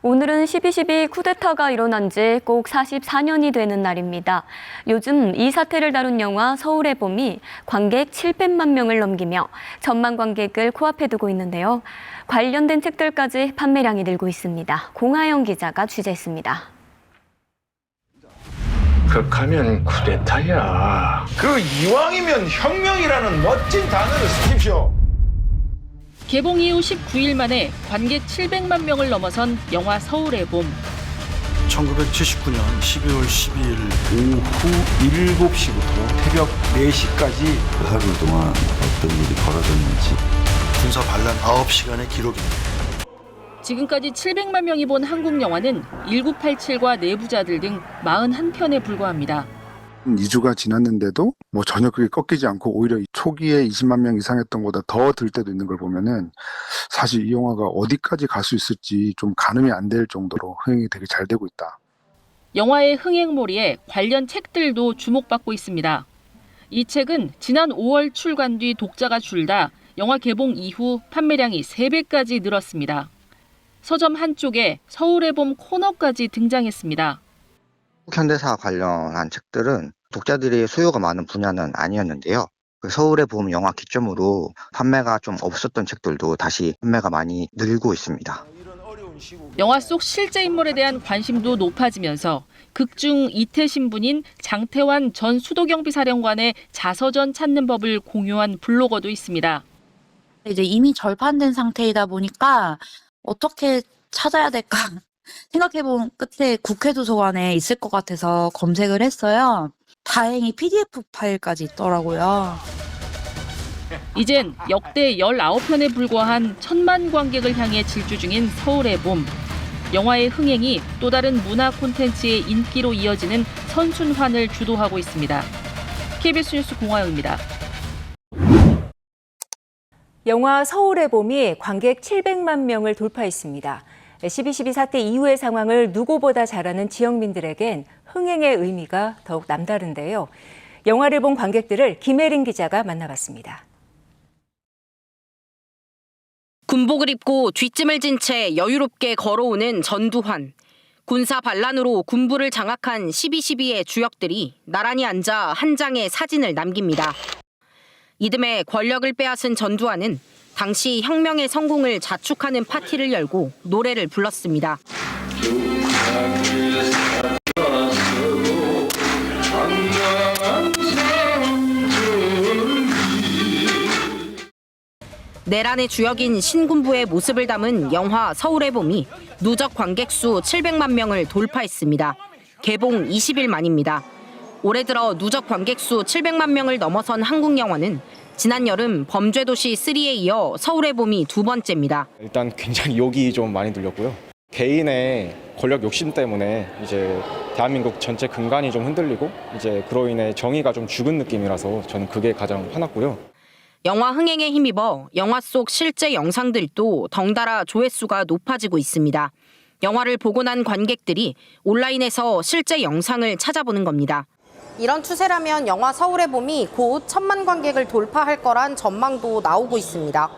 오늘은 12.12 쿠데타가 일어난 지 꼭 44년이 되는 날입니다. 요즘 이 사태를 다룬 영화 서울의 봄이 관객 700만 명을 넘기며 전만 관객을 코앞에 두고 있는데요. 관련된 책들까지 판매량이 늘고 있습니다. 공하영 기자가 취재했습니다. 극하면 쿠데타야. 그 이왕이면 혁명이라는 멋진 단어를 쓰십시오. 개봉 이후 19일 만에 관객 700만 명을 넘어선 영화 서울의 봄. 1979년 12월 12일 오후 7시부터 새벽 4시까지 하루 동안 어떤 일이 벌어졌는지 군사 반란 9시간의 기록입니다. 지금까지 700만 명이 본 한국 영화는 1987과 내부자들 등 41편에 불과합니다. 2주가 지났는데도 전혀 그게 꺾이지 않고 오히려 초기에 20만 명 이상 했던 것보다 더 들 때도 있는 걸 보면은 사실 이 영화가 어디까지 갈 수 있을지 좀 가늠이 안 될 정도로 흥행이 되게 잘 되고 있다. 영화의 흥행몰이에 관련 책들도 주목받고 있습니다. 이 책은 지난 5월 출간 뒤 독자가 줄다 영화 개봉 이후 판매량이 3배까지 늘었습니다. 서점 한쪽에 서울의 봄 코너까지 등장했습니다. 현대사 관련한 책들은 독자들이 수요가 많은 분야는 아니었는데요. 그 서울의 봄 영화 기점으로 판매가 좀 없었던 책들도 다시 판매가 많이 늘고 있습니다. 영화 속 실제 인물에 대한 관심도 높아지면서 극중 이태 신분인 장태환 전 수도경비사령관의 자서전 찾는 법을 공유한 블로거도 있습니다. 이제 이미 절판된 상태이다 보니까 어떻게 찾아야 될까 생각해본 끝에 국회 도서관에 있을 것 같아서 검색을 했어요. 다행히 PDF 파일까지 있더라고요. 이젠 역대 19편에 불과한 1000만 관객을 향해 질주 중인 서울의 봄. 영화의 흥행이 또 다른 문화 콘텐츠의 인기로 이어지는 선순환을 주도하고 있습니다. KBS 뉴스 공화영입니다. 영화 서울의 봄이 관객 700만 명을 돌파했습니다. 12.12 사태 이후의 상황을 누구보다 잘 아는 지역민들에겐 흥행의 의미가 더욱 남다른데요. 영화를 본 관객들을 김혜린 기자가 만나봤습니다. 군복을 입고 뒷짐을 진 채 여유롭게 걸어오는 전두환. 군사 반란으로 군부를 장악한 12.12의 주역들이 나란히 앉아 한 장의 사진을 남깁니다. 이듬해 권력을 빼앗은 전두환은 당시 혁명의 성공을 자축하는 파티를 열고 노래를 불렀습니다. 내란의 주역인 신군부의 모습을 담은 영화 서울의 봄이 누적 관객 수 700만 명을 돌파했습니다. 개봉 20일 만입니다. 올해 들어 누적 관객 수 700만 명을 넘어선 한국 영화는 지난 여름 범죄도시 3에 이어 서울의 봄이 두 번째입니다. 일단 굉장히 욕이 좀 많이 들렸고요. 개인의 권력 욕심 때문에 이제 대한민국 전체 근간이 좀 흔들리고 이제 그로 인해 정의가 좀 죽은 느낌이라서 저는 그게 가장 화났고요. 영화 흥행에 힘입어 영화 속 실제 영상들도 덩달아 조회수가 높아지고 있습니다. 영화를 보고 난 관객들이 온라인에서 실제 영상을 찾아보는 겁니다. 이런 추세라면 영화 서울의 봄이 곧 1000만 관객을 돌파할 거란 전망도 나오고 있습니다.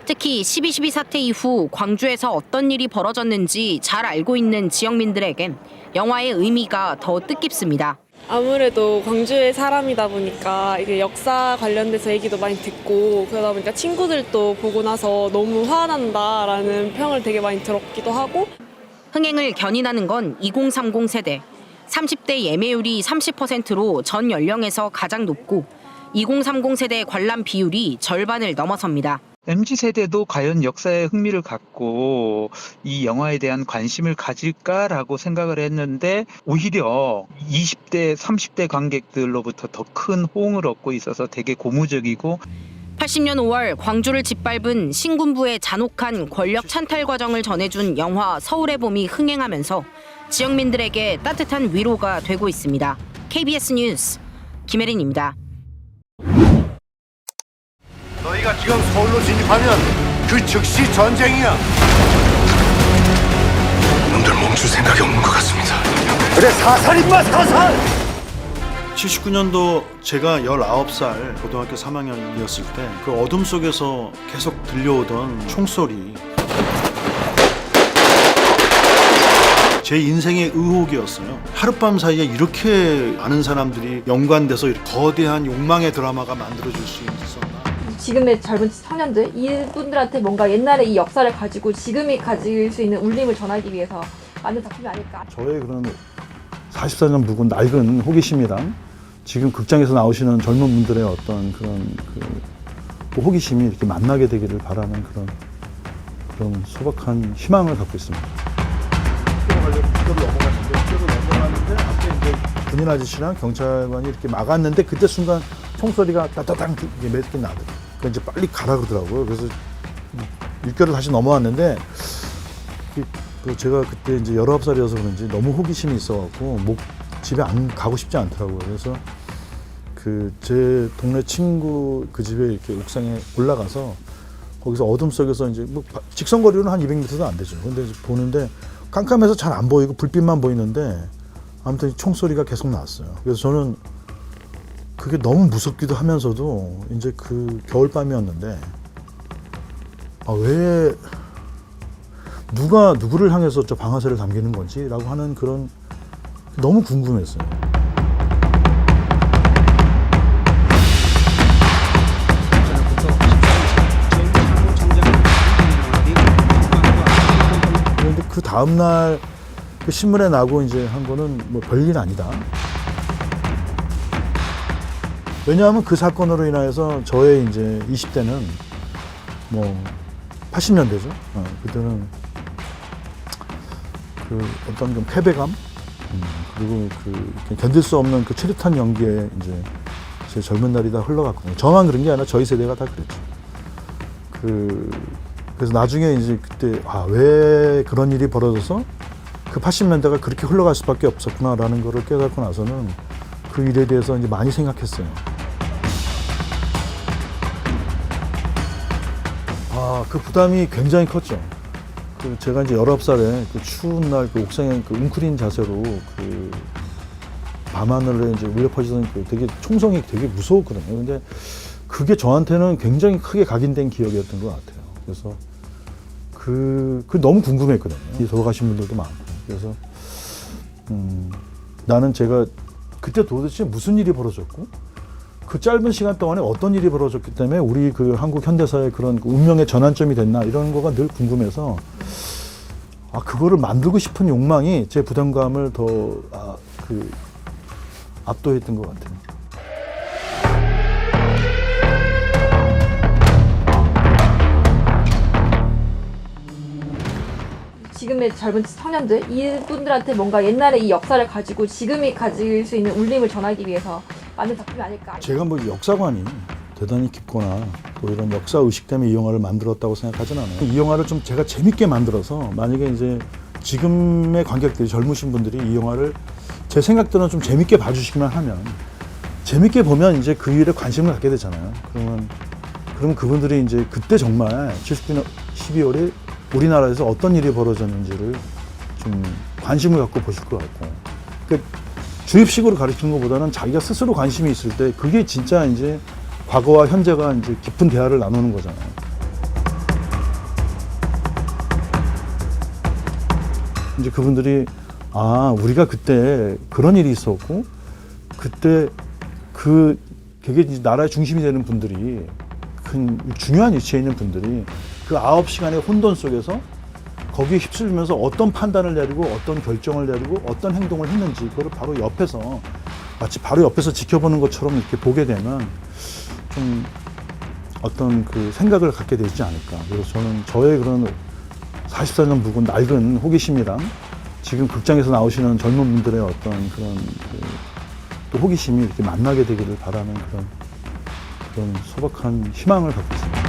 특히 12.12 사태 이후 광주에서 어떤 일이 벌어졌는지 잘 알고 있는 지역민들에겐 영화의 의미가 더 뜻깊습니다. 아무래도 광주의 사람이다 보니까 이게 역사 관련돼서 얘기도 많이 듣고 그러다 보니까 친구들도 보고 나서 너무 화난다라는 평을 되게 많이 들었기도 하고. 흥행을 견인하는 건 2030 세대. 30대 예매율이 30%로 전 연령에서 가장 높고 2030 세대 관람 비율이 절반을 넘어섭니다. MZ세대도 과연 역사에 흥미를 갖고 이 영화에 대한 관심을 가질까라고 생각을 했는데 오히려 20대, 30대 관객들로부터 더 큰 호응을 얻고 있어서 되게 고무적이고 80년 5월 광주를 짓밟은 신군부의 잔혹한 권력 찬탈 과정을 전해준 영화 서울의 봄이 흥행하면서 지역민들에게 따뜻한 위로가 되고 있습니다. KBS 뉴스 김혜린입니다. 너희가 지금 서울로 진입하면 그 즉시 전쟁이야. 놈들 멈출 생각이 없는 것 같습니다. 그래, 사살 임마, 사살! 79년도 제가 19살 고등학교 3학년이었을 때 그 어둠 속에서 계속 들려오던 총소리 제 인생의 의혹이었어요. 하룻밤 사이에 이렇게 많은 사람들이 연관돼서 이렇게 거대한 욕망의 드라마가 만들어질 수 있었나. 지금의 젊은 청년들, 이분들한테 뭔가 옛날의 이 역사를 가지고 지금이 가질 수 있는 울림을 전하기 위해서 만든 작품이 아닐까. 저의 그런 44년 묵은 낡은 호기심이랑 지금 극장에서 나오시는 젊은 분들의 어떤 그런 그 호기심이 이렇게 만나게 되기를 바라는 그런 소박한 희망을 갖고 있습니다. 넘어갔는데 앞에 이제 군인 아저씨랑 경찰관이 이렇게 막았는데 그때 순간 총소리가 따따당 몇 개 나더라고요. 그러니까 이제 빨리 가라 그러더라고요. 그래서 육교를 다시 넘어왔는데 제가 그때 이제 19살이어서 그런지 너무 호기심이 있어갖고 집에 안 가고 싶지 않더라고요. 그래서 제 동네 친구 그 집에 이렇게 옥상에 올라가서 거기서 어둠 속에서 이제 뭐 직선거리로는 한 200m도 안 되죠. 근데 이제 보는데 깜깜해서 잘 안 보이고 불빛만 보이는데 아무튼 총소리가 계속 나왔어요. 그래서 저는 그게 너무 무섭기도 하면서도 이제 그 겨울밤이었는데 왜 누가 누구를 향해서 저 방아쇠를 당기는 건지 라고 하는 그런 너무 궁금했어요. 그런데 그 다음날 그 신문에 나고 이제 한 거는 뭐 별일 아니다. 왜냐하면 그 사건으로 인해서 저의 이제 20대는 뭐 80년대죠. 그때는 그 어떤 좀 패배감 그리고 견딜 수 없는 그 최루탄 연기에 이제 제 젊은 날이 다 흘러갔거든요. 저만 그런 게 아니라 저희 세대가 다 그랬죠. 그래서 나중에 이제 그때 왜 그런 일이 벌어져서 그 80년대가 그렇게 흘러갈 수밖에 없었구나라는 거를 깨닫고 나서는 그 일에 대해서 이제 많이 생각했어요. 그 부담이 굉장히 컸죠. 제가 이제 19살에 그 추운 날 그 옥상에 그 웅크린 자세로 그 밤하늘에 이제 울려 퍼지던 되게 총성이 되게 무서웠거든요. 근데 그게 저한테는 굉장히 크게 각인된 기억이었던 것 같아요. 그래서 너무 궁금했거든요. 돌아가신 분들도 많고. 그래서 나는 제가 그때 도대체 무슨 일이 벌어졌고 그 짧은 시간 동안에 어떤 일이 벌어졌기 때문에 우리 그 한국 현대사의 그런 운명의 전환점이 됐나 이런 거가 늘 궁금해서 그거를 만들고 싶은 욕망이 제 부담감을 더 압도했던 것 같아요. 지금의 젊은 청년들, 이분들한테 뭔가 옛날의 이 역사를 가지고 지금이 가질 수 있는 울림을 전하기 위해서 만든 작품이 아닐까. 제가 뭐 역사관이 대단히 깊거나 또 이런 역사 의식 때문에 이 영화를 만들었다고 생각하진 않아요. 이 영화를 좀 제가 재밌게 만들어서 만약에 이제 지금의 관객들이 젊으신 분들이 이 영화를 제 생각대로는 좀 재밌게 봐주시기만 하면 재밌게 보면 이제 그 일에 관심을 갖게 되잖아요. 그러면 그분들이 이제 그때 정말 79년 12월에 우리나라에서 어떤 일이 벌어졌는지를 좀 관심을 갖고 보실 것 같고. 그러니까 주입식으로 가르치는 것보다는 자기가 스스로 관심이 있을 때 그게 진짜 이제 과거와 현재가 이제 깊은 대화를 나누는 거잖아요. 이제 그분들이 우리가 그때 그런 일이 있었고 그때 그게 이제 나라의 중심이 되는 분들이 큰 중요한 위치에 있는 분들이 그 9시간의 혼돈 속에서 거기에 휩쓸리면서 어떤 판단을 내리고 어떤 결정을 내리고 어떤 행동을 했는지 그거를 바로 옆에서 마치 바로 옆에서 지켜보는 것처럼 이렇게 보게 되면 좀 어떤 그 생각을 갖게 되지 않을까. 그래서 저는 저의 그런 44년 묵은 낡은 호기심이랑 지금 극장에서 나오시는 젊은 분들의 어떤 그런 또 호기심이 이렇게 만나게 되기를 바라는 그런 소박한 희망을 갖고 있습니다.